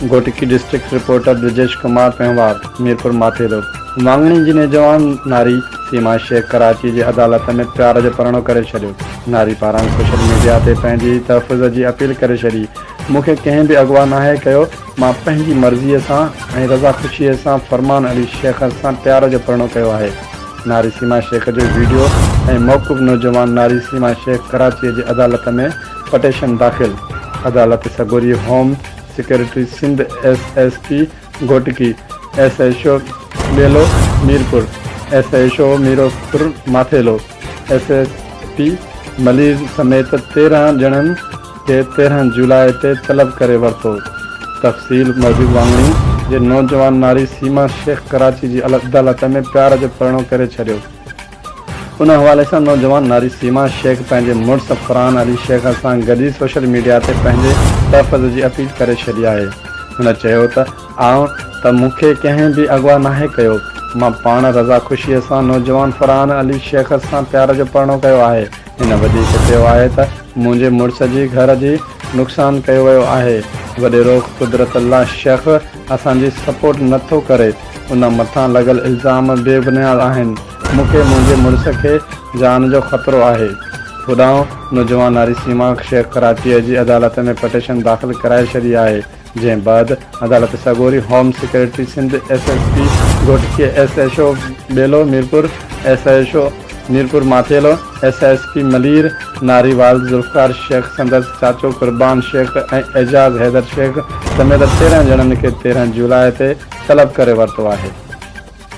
Ghotki district reporter Brajesh Kumar पेहवार मीरपुर माथेरो। वांगणी जी ने जवान नारी सीमा शेख कराची जी अदालत में प्यार जो परिणो करे छॾियो। नारी पारां सोशल मीडिया ते पंहिंजी तहफ़ुज़ जी अपील करे छॾी। मूंखे कंहिं बि अगवा नाहे कयो, मां पंहिंजी मर्ज़ीअ सां ऐं रज़ा ख़ुशीअ सां फरमान अली शेख सां प्यार जो परिणो कयो आहे। नारी सीमा शेख जो वीडियो ऐं मौक़ूफ़ नौजवान नारी सीमा शेख कराची जी अदालत में पटिशन दाख़िल। अदालत सगोरी home security Sindh SSP Ghotki SHO Belo Mirpur SHO Mirpur Mathelo SSP Malir समेत 13 ॼणनि खे 13 जुलाई ते तलब करे वरितो। तफ़सील मौजूद वांगणी जे नौजवान नारी सीमा शेख कराची जी अदालत में प्यार जो परिणो करे छॾियो। उन हवाले सां नौजवान नारी सीमा शेख पंहिंजे मुड़ुस फरहान अली शेख सां गॾु सोशल मीडिया ते पंहिंजे तहफ़ुज़ जी अपील करे छॾी आहे। हुन चयो त मूंखे कंहिं बि अगवा नाहे कयो, मां पाण रज़ा ख़ुशीअ सां नौजवान फरहान अली शेख सां प्यार जो परिणो कयो आहे। हिन वधीक चयो आहे त मुंहिंजे मुड़ुस जी घर जी नुक़सानु कयो वियो आहे। वॾेरो कुदरत अल्लाह शेख असांजी सपोर्ट नथो करे, उन मथां लॻल इल्ज़ाम बेबुनियाद आहिनि। मूंखे मुंहिंजे मुड़ुस खे जान जो ख़तरो आहे। होॾां नौजवान नारी सीमा शेख कराचीअ जी अदालत में पटिशन दाख़िल कराए छॾी आहे, जंहिं बैदि अदालत सगोरी home security Sindh SSP Ghotki SHO Belo Mirpur SHO Mirpur Mathelo SSP Malir नारीवाल ज़ुल्फ़कार शेख संदसि चाचो कुर्बान शेख ऐं एजाज़ हैदर शेख समेत 13 ॼणनि खे 13 जुलाई ते तलब करे वरितो आहे।